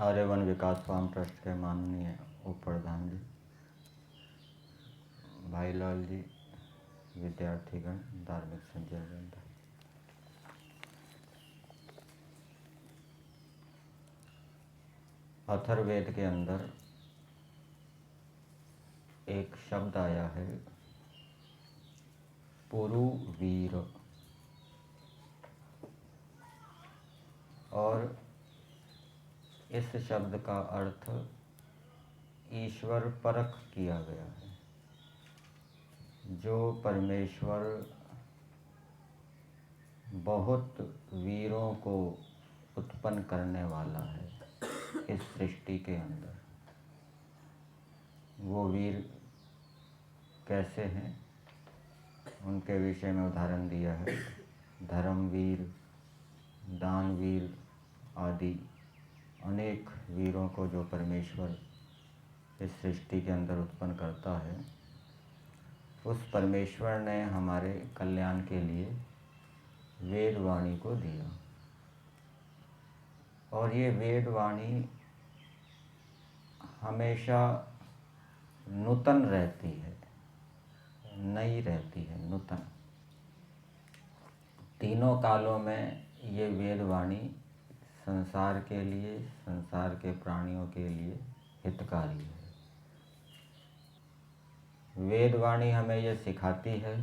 आर्यवन विकास farm trust के माननीय उप प्रधान जी, भाई लाल जी, विद्यार्थीगण, धार्मिक संजय वृंद। अथर्ववेद के अंदर एक शब्द आया है पुरुवीर, और इस शब्द का अर्थ ईश्वर परख किया गया है। जो परमेश्वर बहुत वीरों को उत्पन्न करने वाला है इस सृष्टि के अंदर, वो वीर कैसे हैं उनके विषय में उदाहरण दिया है। धर्मवीर, दानवीर आदि अनेक वीरों को जो परमेश्वर इस सृष्टि के अंदर उत्पन्न करता है, उस परमेश्वर ने हमारे कल्याण के लिए वेद वाणी को दिया। और ये वेद वाणी हमेशा नूतन रहती है, नई रहती है, नूतन। तीनों कालों में ये वेद वाणी संसार के लिए, संसार के प्राणियों के लिए हितकारी है। वेद वाणी हमें ये सिखाती है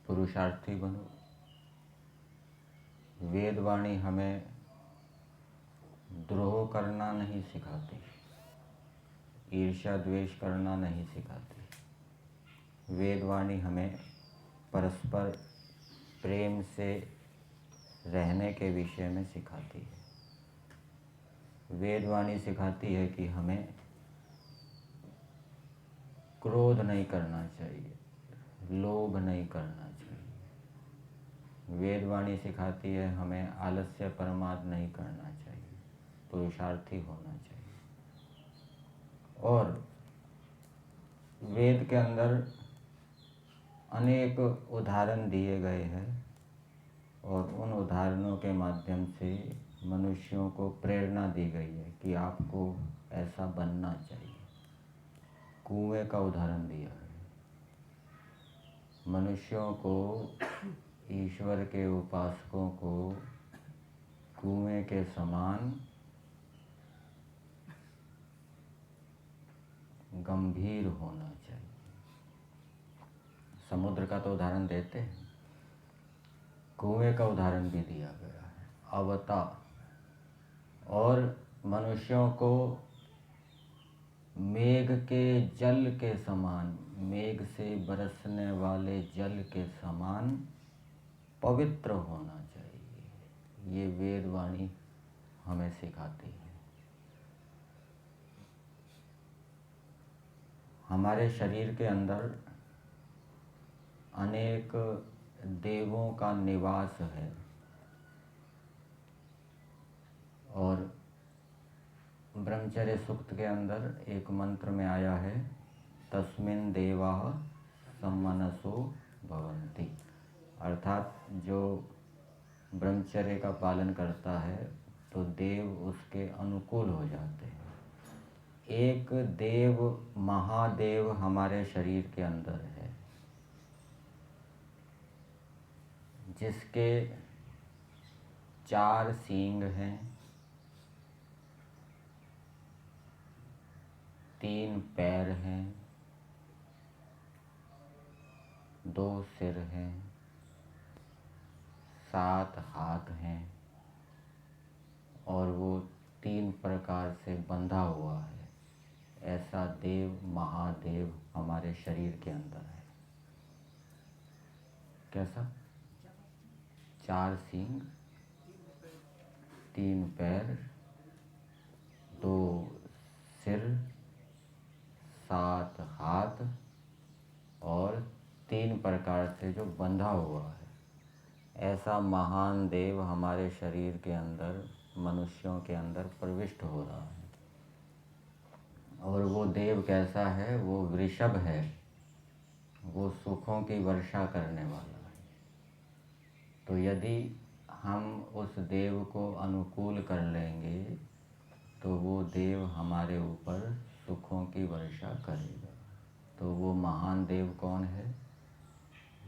पुरुषार्थी बनो। वेद वाणी हमें द्रोह करना नहीं सिखाती, ईर्ष्या द्वेष करना नहीं सिखाती। वेद वाणी हमें परस्पर प्रेम से रहने के विषय में सिखाती है। वेद वाणी सिखाती है कि हमें क्रोध नहीं करना चाहिए, लोभ नहीं करना चाहिए। वेद वाणी सिखाती है हमें आलस्य प्रमाद नहीं करना चाहिए, पुरुषार्थी होना चाहिए। और वेद के अंदर अनेक उदाहरण दिए गए हैं, और उन उदाहरणों के माध्यम से मनुष्यों को प्रेरणा दी गई है कि आपको ऐसा बनना चाहिए। कुएं का उदाहरण दिया है। मनुष्यों को, ईश्वर के उपासकों को कुएं के समान गंभीर होना चाहिए। समुद्र का तो उदाहरण देते हैं, कुएं का उदाहरण भी दिया गया है, अवता। और मनुष्यों को मेघ के जल के समान, मेघ से बरसने वाले जल के समान पवित्र होना चाहिए। ये वेद वाणी हमें सिखाती है। हमारे शरीर के अंदर अनेक देवों का निवास है, और ब्रह्मचर्य सूक्त के अंदर एक मंत्र में आया है, तस्मिन् देवाः सम्मनसो भवन्ति। अर्थात जो ब्रह्मचर्य का पालन करता है तो देव उसके अनुकूल हो जाते हैं। एक देव, महादेव हमारे शरीर के अंदर है, जिसके 4 सींग हैं, 3 पैर हैं, 2 सिर हैं, 7 हाथ हैं, और वो 3 प्रकार से बंधा हुआ है। ऐसा देव, महादेव हमारे शरीर के अंदर है। कैसा? 4 सींग, 3 पैर, 2 सिर, 7 हाथ, और 3 प्रकार से जो बंधा हुआ है। ऐसा महान देव हमारे शरीर के अंदर, मनुष्यों के अंदर प्रविष्ट हो रहा है। और वो देव कैसा है? वो वृषभ है, वो सुखों की वर्षा करने वाला है। तो यदि हम उस देव को अनुकूल कर लेंगे तो वो देव हमारे ऊपर सुखों की वर्षा करेगा। तो वो महान देव कौन है?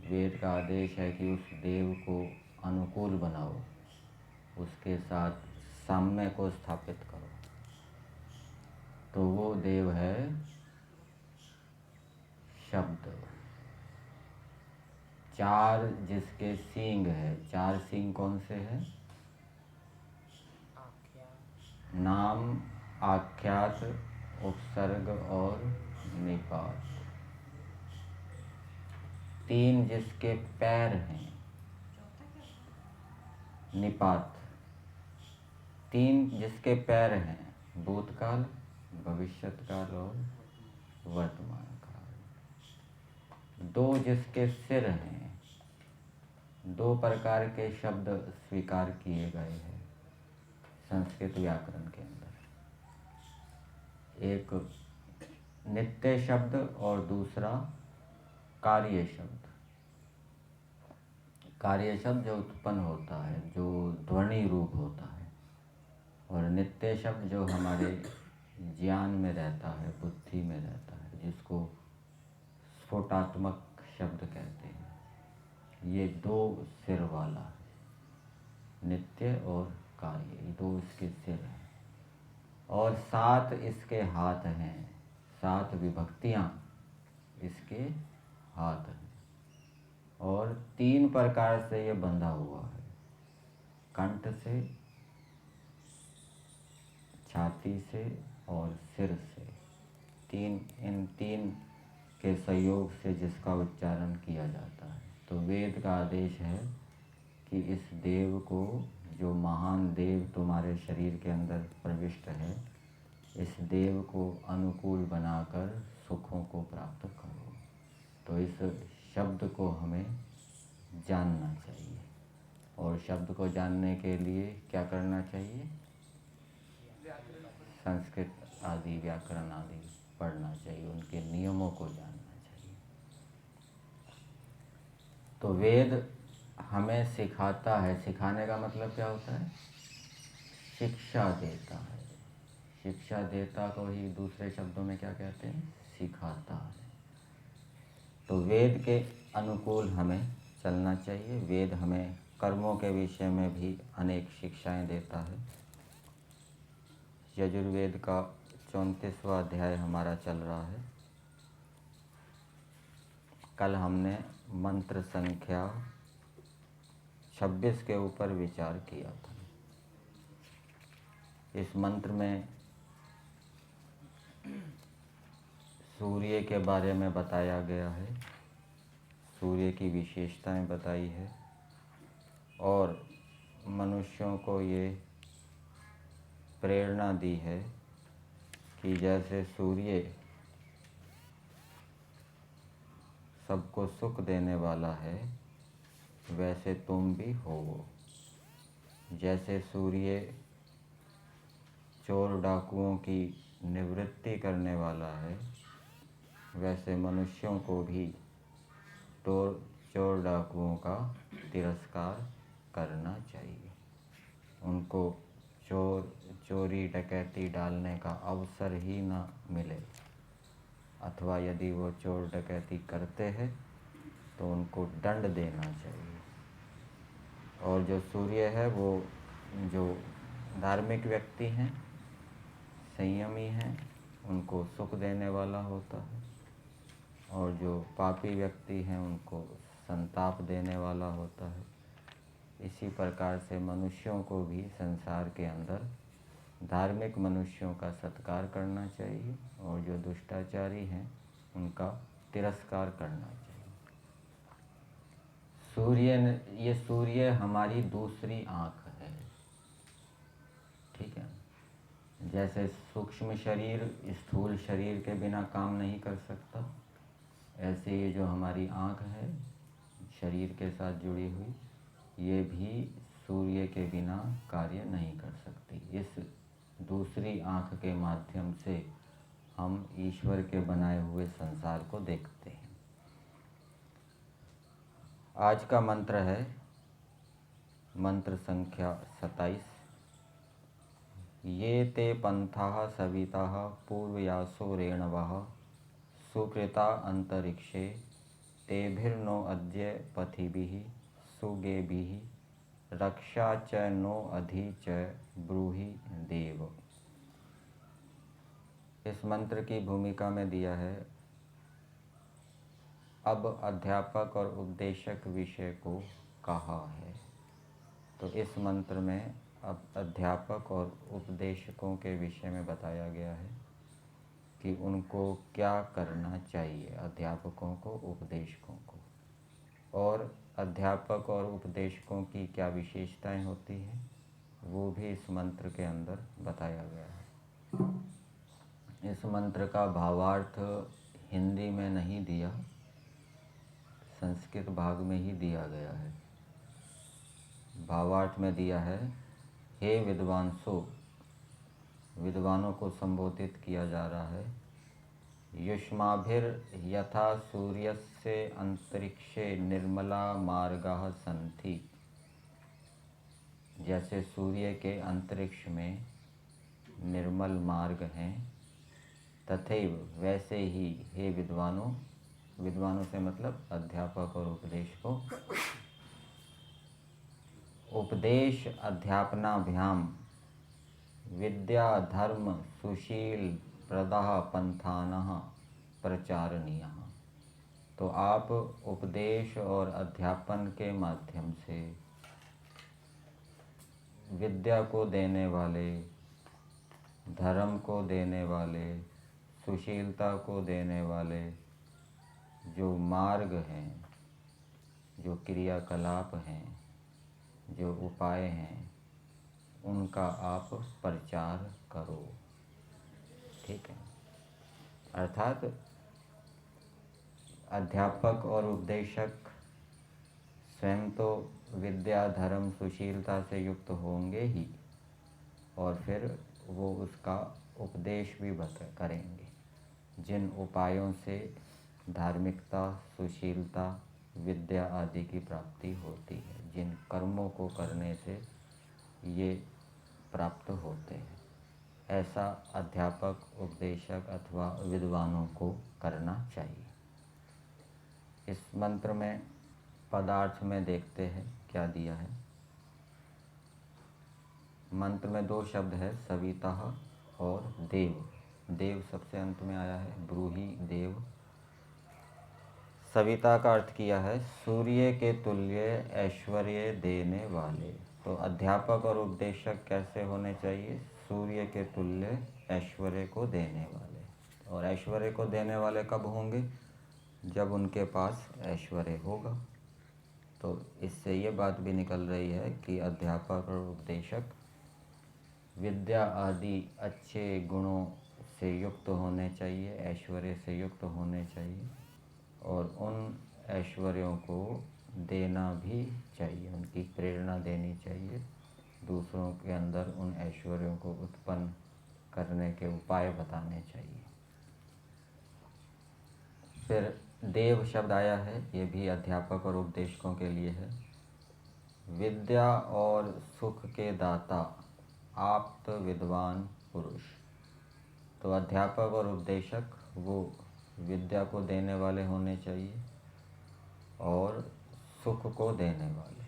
वेद का आदेश है कि उस देव को अनुकूल बनाओ, उसके साथ साम्य को स्थापित करो। तो वो देव है शब्द। चार जिसके सींग है, चार सींग कौन से हैं? नाम, आख्यात, उपसर्ग और निपात। तीन जिसके पैर हैं, निपात। तीन जिसके पैर हैं, भूतकाल, भविष्यत्काल और वर्तमान काल। दो जिसके सिर हैं, दो प्रकार के शब्द स्वीकार किए गए हैं संस्कृत व्याकरण के अंदर। एक नित्य शब्द और दूसरा कार्य शब्द। कार्य शब्द जो उत्पन्न होता है, जो ध्वनि रूप होता है, और नित्य शब्द जो हमारे ज्ञान में रहता है, बुद्धि में रहता है, जिसको स्फोटात्मक शब्द कहते हैं। ये दो सिर वाला है, नित्य और कार्य, ये दो इसके सिर हैं। और 7 इसके हाथ हैं, 7 विभक्तियाँ इसके हाथ हैं। और 3 प्रकार से ये बंधा हुआ है, कंठ से, छाती से और सिर से। इन तीन के सहयोग से जिसका उच्चारण किया जाता है। तो वेद का आदेश है कि इस देव को, जो महान देव तुम्हारे शरीर के अंदर प्रविष्ट है, इस देव को अनुकूल बनाकर सुखों को प्राप्त करो। तो इस शब्द को हमें जानना चाहिए, और शब्द को जानने के लिए क्या करना चाहिए? संस्कृत आदि, व्याकरण आदि पढ़ना चाहिए, उनके नियमों को जानना चाहिए। तो वेद हमें सिखाता है। सिखाने का मतलब क्या होता है? शिक्षा देता है। शिक्षा देता को ही दूसरे शब्दों में क्या कहते हैं? सिखाता है। तो वेद के अनुकूल हमें चलना चाहिए। वेद हमें कर्मों के विषय में भी अनेक शिक्षाएं देता है। यजुर्वेद का 34वां अध्याय हमारा चल रहा है। कल हमने मंत्र संख्या 26 के ऊपर विचार किया था। इस मंत्र में सूर्य के बारे में बताया गया है, सूर्य की विशेषताएं बताई है, और मनुष्यों को ये प्रेरणा दी है कि जैसे सूर्य सबको सुख देने वाला है, वैसे तुम भी हो। जैसे सूर्य चोर डाकुओं की निवृत्ति करने वाला है, वैसे मनुष्यों को भी चोर डाकुओं का तिरस्कार करना चाहिए। उनको चोरी डकैती डालने का अवसर ही ना मिले, अथवा यदि वो चोर डकैती करते हैं तो उनको दंड देना चाहिए। और जो सूर्य है, वो जो धार्मिक व्यक्ति हैं, संयमी हैं, उनको सुख देने वाला होता है, और जो पापी व्यक्ति हैं उनको संताप देने वाला होता है। इसी प्रकार से मनुष्यों को भी संसार के अंदर धार्मिक मनुष्यों का सत्कार करना चाहिए, और जो दुष्टाचारी हैं उनका तिरस्कार करना चाहिए। ये सूर्य हमारी दूसरी आँख है, ठीक है। जैसे सूक्ष्म शरीर स्थूल शरीर के बिना काम नहीं कर सकता, ऐसे ये जो हमारी आँख है शरीर के साथ जुड़ी हुई, ये भी सूर्य के बिना कार्य नहीं कर सकती। इस दूसरी आँख के माध्यम से हम ईश्वर के बनाए हुए संसार को देखते हैं। आज का मंत्र है मंत्र संख्या 27। ये ते पंथाः सविताः पूर्वयासो रेणवः सुकृता अंतरिक्षे तेभिर्नो अद्य पथिभिः सुगेभिः रक्षा च नो अधि च ब्रूहि देव। इस मंत्र की भूमिका में दिया है, अब अध्यापक और उपदेशक विषय को कहा है। तो इस मंत्र में अब अध्यापक और उपदेशकों के विषय में बताया गया है कि उनको क्या करना चाहिए, अध्यापकों को, उपदेशकों को, और अध्यापक और उपदेशकों की क्या विशेषताएं होती हैं वो भी इस मंत्र के अंदर बताया गया है। इस मंत्र का भावार्थ हिंदी में नहीं दिया, संस्कृत भाग में ही दिया गया है। भावार्थ में दिया है, हे विद्वांसो, विद्वानों को संबोधित किया जा रहा है। युष्माभिर यथा सूर्यस्य अंतरिक्षे निर्मला मार्गाः सन्ति, जैसे सूर्य के अंतरिक्ष में निर्मल मार्ग हैं, तथैव वैसे ही हे विद्वानों, विद्वानों से मतलब अध्यापक और उपदेशकों, उपदेश अध्यापनाभ्याम विद्या धर्म सुशील प्रदाः पंथानः प्रचारणीयः। तो आप उपदेश और अध्यापन के माध्यम से विद्या को देने वाले, धर्म को देने वाले, सुशीलता को देने वाले जो मार्ग हैं, जो क्रियाकलाप हैं, जो उपाय हैं, उनका आप प्रचार करो। ठीक है, अर्थात अध्यापक और उपदेशक स्वयं तो विद्या धर्म सुशीलता से युक्त होंगे ही, और फिर वो उसका उपदेश भी करेंगे। जिन उपायों से धार्मिकता, सुशीलता, विद्या आदि की प्राप्ति होती है, जिन कर्मों को करने से ये प्राप्त होते हैं, ऐसा अध्यापक, उपदेशक अथवा विद्वानों को करना चाहिए। इस मंत्र में पदार्थ में देखते हैं क्या दिया है। मंत्र में दो शब्द है, सविताः और देव। देव सबसे अंत में आया है, ब्रूहि देव। सविता का अर्थ किया है सूर्य के तुल्य ऐश्वर्य देने वाले। तो अध्यापक और उपदेशक कैसे होने चाहिए? सूर्य के तुल्य ऐश्वर्य को देने वाले। और ऐश्वर्य को देने वाले कब होंगे? जब उनके पास ऐश्वर्य होगा। तो इससे ये बात भी निकल रही है कि अध्यापक और उपदेशक विद्या आदि अच्छे गुणों से युक्त होने चाहिए, ऐश्वर्य से युक्त होने चाहिए, और उन ऐश्वर्यों को देना भी चाहिए, उनकी प्रेरणा देनी चाहिए, दूसरों के अंदर उन ऐश्वर्यों को उत्पन्न करने के उपाय बताने चाहिए। फिर देव शब्द आया है, ये भी अध्यापक और उपदेशकों के लिए है। विद्या और सुख के दाता, आप्त विद्वान पुरुष। तो अध्यापक और उपदेशक वो विद्या को देने वाले होने चाहिए और सुख को देने वाले।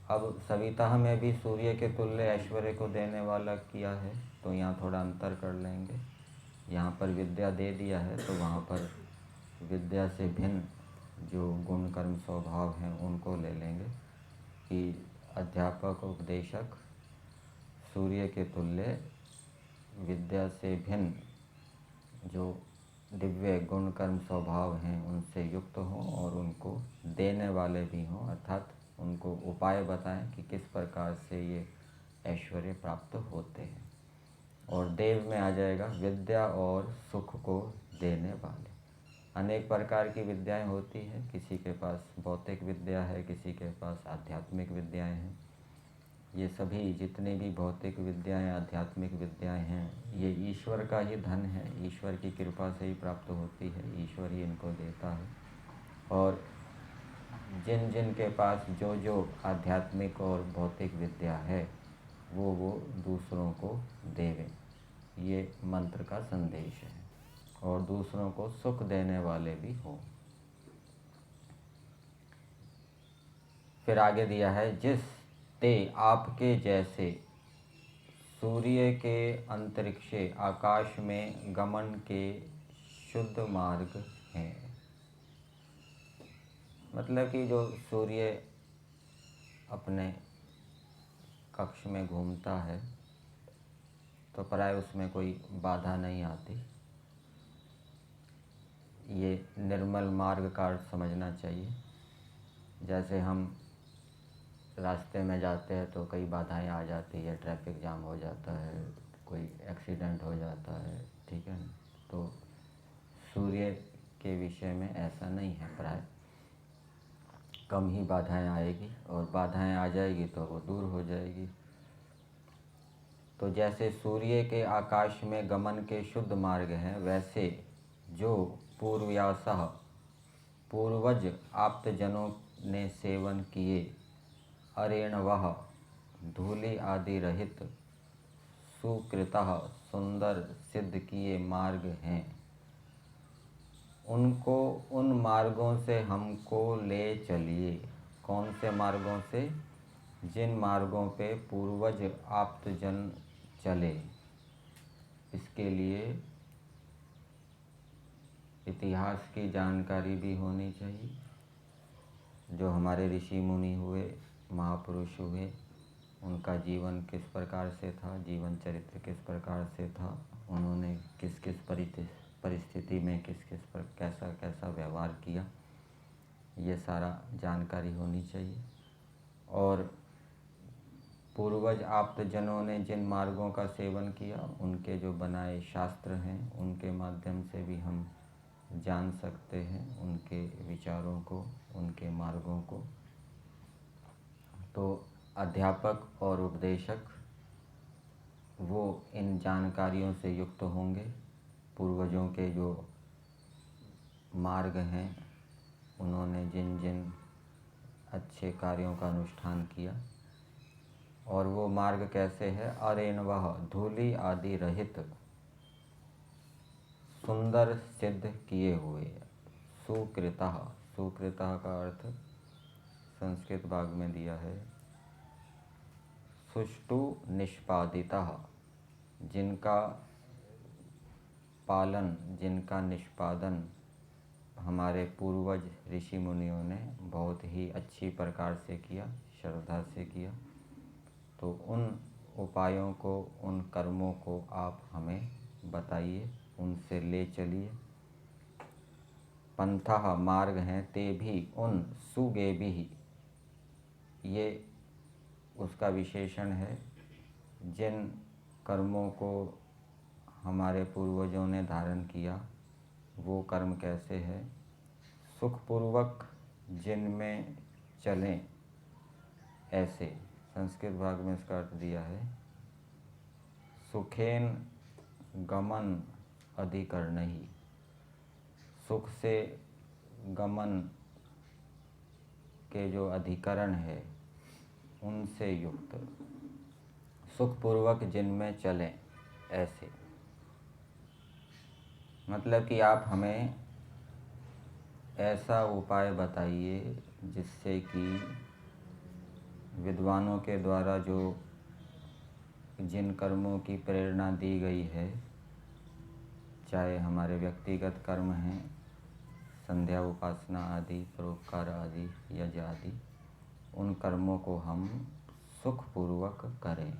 अब सविता में भी सूर्य के तुल्य ऐश्वर्य को देने वाला किया है, तो यहाँ थोड़ा अंतर कर लेंगे। यहाँ पर विद्या दे दिया है तो वहाँ पर विद्या से भिन्न जो गुण कर्म स्वभाव हैं उनको ले लेंगे कि अध्यापक उपदेशक सूर्य के तुल्य विद्या से भिन्न जो दिव्य गुण कर्म स्वभाव हैं उनसे युक्त हों और उनको देने वाले भी हों, अर्थात उनको उपाय बताएं कि किस प्रकार से ये ऐश्वर्य प्राप्त होते हैं। और देव में आ जाएगा विद्या और सुख को देने वाले। अनेक प्रकार की विद्याएं होती हैं, किसी के पास भौतिक विद्या है, किसी के पास आध्यात्मिक विद्याएं हैं। ये सभी जितनी भी भौतिक विद्याएं, आध्यात्मिक विद्याएं हैं, ये ईश्वर का ही धन है, ईश्वर की कृपा से ही प्राप्त होती है, ईश्वर ही इनको देता है। और जिन जिन के पास जो जो आध्यात्मिक और भौतिक विद्या है वो दूसरों को देवे। ये मंत्र का संदेश है। और दूसरों को सुख देने वाले भी हों। फिर आगे दिया है, जिस ते आपके जैसे सूर्य के अंतरिक्षे आकाश में गमन के शुद्ध मार्ग हैं। मतलब कि जो सूर्य अपने कक्ष में घूमता है तो प्राय उसमें कोई बाधा नहीं आती। ये निर्मल मार्ग का अर्थ समझना चाहिए। जैसे हम रास्ते में जाते हैं तो कई बाधाएं आ जाती है, ट्रैफिक जाम हो जाता है, कोई एक्सीडेंट हो जाता है, ठीक है ना। तो सूर्य के विषय में ऐसा नहीं है, प्राय कम ही बाधाएं आएगी, और बाधाएं आ जाएगी तो वो दूर हो जाएगी। तो जैसे सूर्य के आकाश में गमन के शुद्ध मार्ग हैं, वैसे जो पूर्व्यासः पूर्वज आप्तजनों ने सेवन किए अरेणवः धूलि आदि रहित सुकृतः सुंदर सिद्ध किए मार्ग हैं, उनको उन मार्गों से हमको ले चलिए। कौन से मार्गों से? जिन मार्गों पे पूर्वज आप्तजन चले। इसके लिए इतिहास की जानकारी भी होनी चाहिए। जो हमारे ऋषि मुनि हुए, महापुरुष हुए, उनका जीवन किस प्रकार से था, जीवन चरित्र किस प्रकार से था, उन्होंने किस किस परिस्थिति में किस किस पर कैसा कैसा व्यवहार किया, ये सारा जानकारी होनी चाहिए। और पूर्वज आप्तजनों ने जिन मार्गों का सेवन किया, उनके जो बनाए शास्त्र हैं, उनके माध्यम से भी हम जान सकते हैं उनके विचारों को, उनके मार्गों को। तो अध्यापक और उपदेशक वो इन जानकारियों से युक्त होंगे। पूर्वजों के जो मार्ग हैं, उन्होंने जिन जिन अच्छे कार्यों का अनुष्ठान किया, और वो मार्ग कैसे है? अरेणवः धूलि आदि रहित सुंदर सिद्ध किए हुए। सुकृतः, सुकृतः का अर्थ संस्कृत भाग में दिया है सुष्ठु निष्पादितः, जिनका पालन, जिनका निष्पादन हमारे पूर्वज ऋषि मुनियों ने बहुत ही अच्छी प्रकार से किया, श्रद्धा से किया। तो उन उपायों को, उन कर्मों को आप हमें बताइए, उनसे ले चलिए। पंथः मार्ग हैं, ते भी उन सुगे भी, ये उसका विशेषण है। जिन कर्मों को हमारे पूर्वजों ने धारण किया, वो कर्म कैसे है? सुखपूर्वक जिनमें चलें ऐसे। संस्कृत भाग में इसका अर्थ दिया है सुखेन गमन अधिकरणहि, सुख से गमन के जो अधिकरण है उनसे युक्त, सुखपूर्वक जिनमें चलें ऐसे। मतलब कि आप हमें ऐसा उपाय बताइए जिससे कि विद्वानों के द्वारा जो जिन कर्मों की प्रेरणा दी गई है, चाहे हमारे व्यक्तिगत कर्म हैं, संध्या उपासना आदि, परोपकार आदि, यज्ञ आदि, उन कर्मों को हम सुखपूर्वक करें,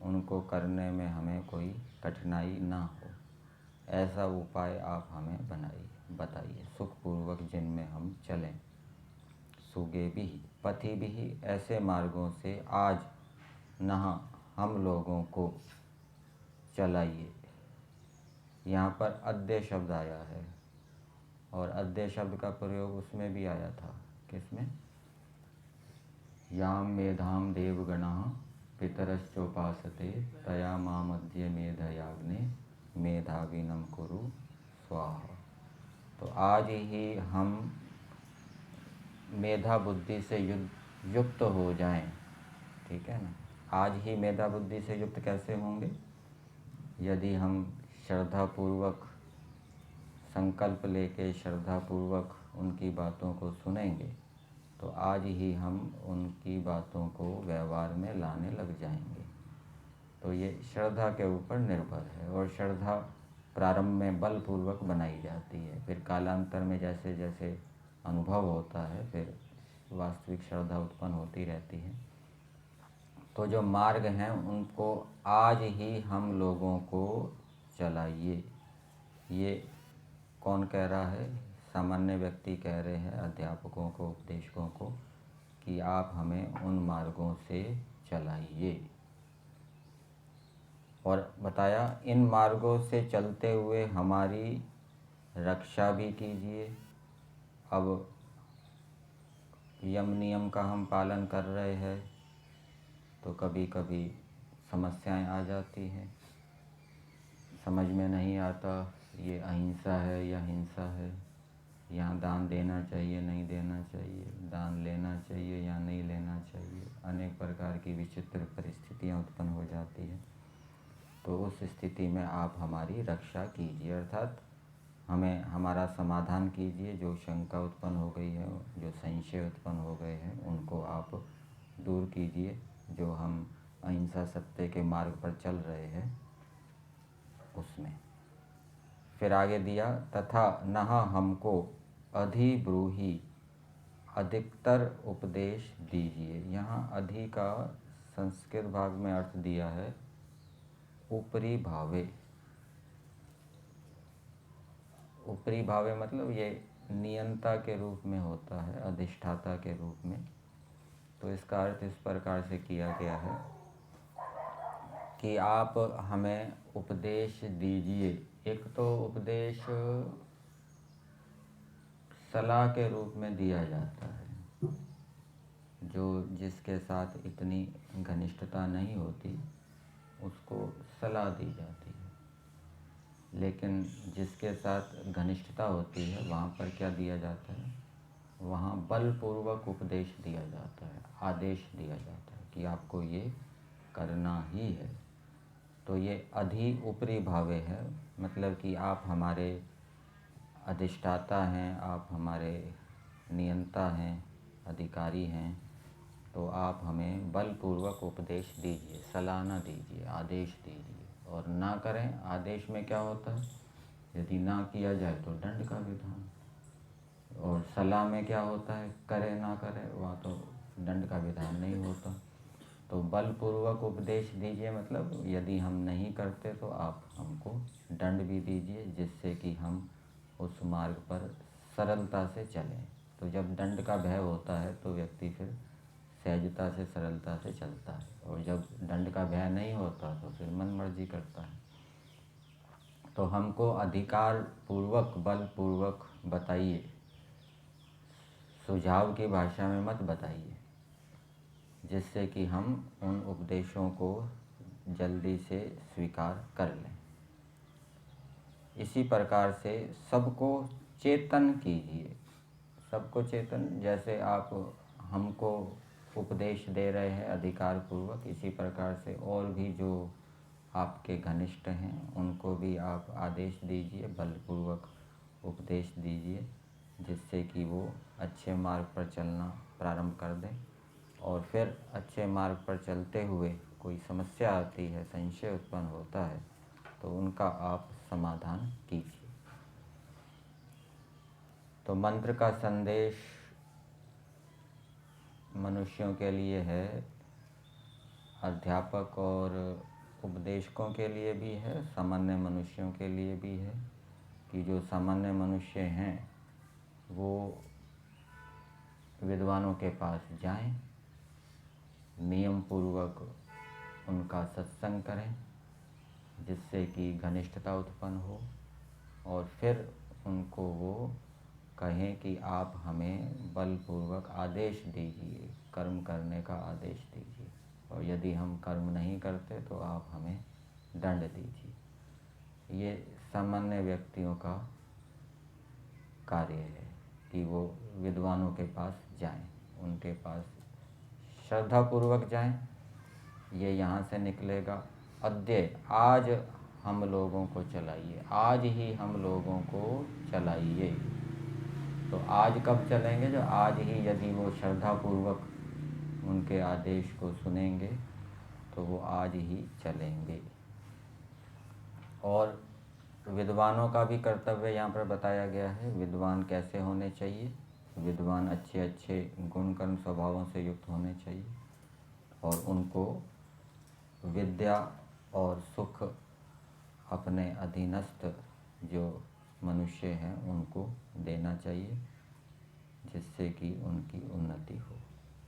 उनको करने में हमें कोई कठिनाई ना हो। ऐसा उपाय आप हमें बताइए, सुखपूर्वक जिनमें हम चलें। सुगे भी पथि भी, ऐसे मार्गों से आज नहा हम लोगों को चलाइए। यहाँ पर अद्य शब्द आया है, और अद्य शब्द का प्रयोग उसमें भी आया था। किसमें? याम मेधाम देवगणः पितरश्चोपासते तया मामद्य मेधयाग्ने मेधाविनम कुरु स्वाहा। तो आज ही हम मेधा बुद्धि से युक्त हो जाएं, ठीक है ना। आज ही मेधा बुद्धि से युक्त कैसे होंगे? यदि हम श्रद्धापूर्वक संकल्प लेके श्रद्धापूर्वक उनकी बातों को सुनेंगे तो आज ही हम उनकी बातों को व्यवहार में लाने लग जाएंगे। तो ये श्रद्धा के ऊपर निर्भर है, और श्रद्धा प्रारंभ में बलपूर्वक बनाई जाती है, फिर कालांतर में जैसे जैसे अनुभव होता है फिर वास्तविक श्रद्धा उत्पन्न होती रहती है। तो जो मार्ग हैं उनको आज ही हम लोगों को चलाइए। ये कौन कह रहा है? सामान्य व्यक्ति कह रहे हैं अध्यापकों को, उपदेशकों को, कि आप हमें उन मार्गों से चलाइए। और बताया इन मार्गों से चलते हुए हमारी रक्षा भी कीजिए। अब यम नियम का हम पालन कर रहे हैं तो कभी कभी समस्याएं आ जाती हैं, समझ में नहीं आता ये अहिंसा है या हिंसा है, यहाँ दान देना चाहिए नहीं देना चाहिए, दान लेना चाहिए या नहीं लेना चाहिए। अनेक प्रकार की विचित्र परिस्थितियाँ उत्पन्न हो जाती हैं। तो उस स्थिति में आप हमारी रक्षा कीजिए, अर्थात हमें हमारा समाधान कीजिए। जो शंका उत्पन्न हो गई है, जो संशय उत्पन्न हो गए हैं, उनको आप दूर कीजिए। जो हम अहिंसा सत्य के मार्ग पर चल रहे हैं उसमें। फिर आगे दिया, तथा नह हमको अधिब्रूहि अधिकतर उपदेश दीजिए। यहाँ अधि का संस्कृत भाग में अर्थ दिया है ऊपरी भावे। ऊपरी भावे मतलब ये नियंता के रूप में होता है, अधिष्ठाता के रूप में। तो इसका अर्थ इस प्रकार से किया गया है कि आप हमें उपदेश दीजिए। एक तो उपदेश सलाह के रूप में दिया जाता है, जो जिसके साथ इतनी घनिष्ठता नहीं होती उसको सलाह दी जाती है, लेकिन जिसके साथ घनिष्ठता होती है वहाँ पर क्या दिया जाता है? वहाँ बलपूर्वक उपदेश दिया जाता है, आदेश दिया जाता है कि आपको ये करना ही है। तो ये अधि ऊपरी भावे है, मतलब कि आप हमारे अधिष्ठाता हैं, आप हमारे नियंता हैं, अधिकारी हैं, तो आप हमें बलपूर्वक उपदेश दीजिए, सलाह न दीजिए, आदेश दीजिए। और ना करें, आदेश में क्या होता है? यदि ना किया जाए तो दंड का विधान। और सलाह में क्या होता है? करे ना करे, वहाँ तो दंड का विधान नहीं होता। तो बलपूर्वक उपदेश दीजिए मतलब यदि हम नहीं करते तो आप हमको दंड भी दीजिए, जिससे कि हम उस मार्ग पर सरलता से चलें। तो जब दंड का भय होता है तो व्यक्ति फिर सहजता से सरलता से चलता है, और जब दंड का भय नहीं होता तो फिर मन मर्जी करता है। तो हमको अधिकार पूर्वक बलपूर्वक बताइए, सुझाव की भाषा में मत बताइए, जिससे कि हम उन उपदेशों को जल्दी से स्वीकार कर लें। इसी प्रकार से सबको चेतन कीजिए। सबको चेतन, जैसे आप हमको उपदेश दे रहे हैं अधिकार पूर्वक, इसी प्रकार से और भी जो आपके घनिष्ठ हैं उनको भी आप आदेश दीजिए, बलपूर्वक उपदेश दीजिए, जिससे कि वो अच्छे मार्ग पर चलना प्रारंभ कर दें। और फिर अच्छे मार्ग पर चलते हुए कोई समस्या आती है, संशय उत्पन्न होता है, तो उनका आप समाधान कीजिए। तो मंत्र का संदेश मनुष्यों के लिए है, अध्यापक और उपदेशकों के लिए भी है, सामान्य मनुष्यों के लिए भी है, कि जो सामान्य मनुष्य हैं वो विद्वानों के पास जाएं, नियम पूर्वक उनका सत्संग करें, जिससे कि घनिष्ठता उत्पन्न हो, और फिर उनको वो कहें कि आप हमें बलपूर्वक आदेश दीजिए, कर्म करने का आदेश दीजिए, और यदि हम कर्म नहीं करते तो आप हमें दंड दीजिए। ये सामान्य व्यक्तियों का कार्य है कि वो विद्वानों के पास जाएं, उनके पास श्रद्धापूर्वक जाएं। ये यहाँ से निकलेगा, अद्य आज हम लोगों को चलाइए, आज ही हम लोगों को चलाइए। तो आज कब चलेंगे? जो आज ही यदि वो श्रद्धापूर्वक उनके आदेश को सुनेंगे तो वो आज ही चलेंगे। और विद्वानों का भी कर्तव्य यहाँ पर बताया गया है। विद्वान कैसे होने चाहिए? विद्वान अच्छे अच्छे गुण कर्म स्वभावों से युक्त होने चाहिए और उनको विद्या और सुख अपने अधीनस्थ जो मनुष्य हैं उनको देना चाहिए, जिससे कि उनकी उन्नति हो।